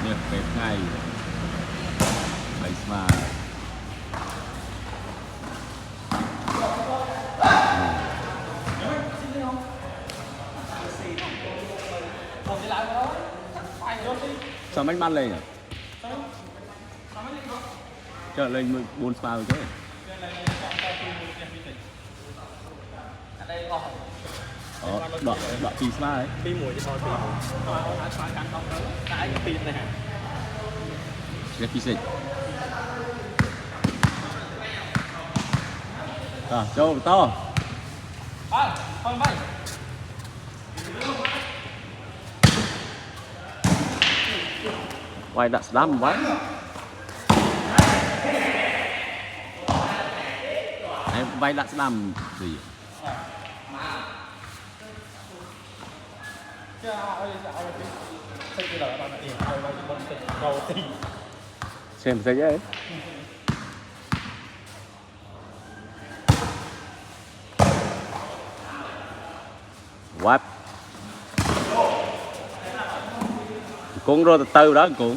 Nè, cái ngày bánh mà sao bánh ban lên à? Chờ lên 4 spa rồi chứ. Đoạn pì spa đấy. Pì mùi cho thôi pì mùi. Hãy subscribe cho kênh Ghiền Mì Gõ để không bỏ lỡ những video hấp dẫn. Cái pì xịt. Châu to. Không bay. Quay đặt slam quá. Em vay đặt slam gì? Xem thấy ấy. What? Cũng rồi từ từ đó cũng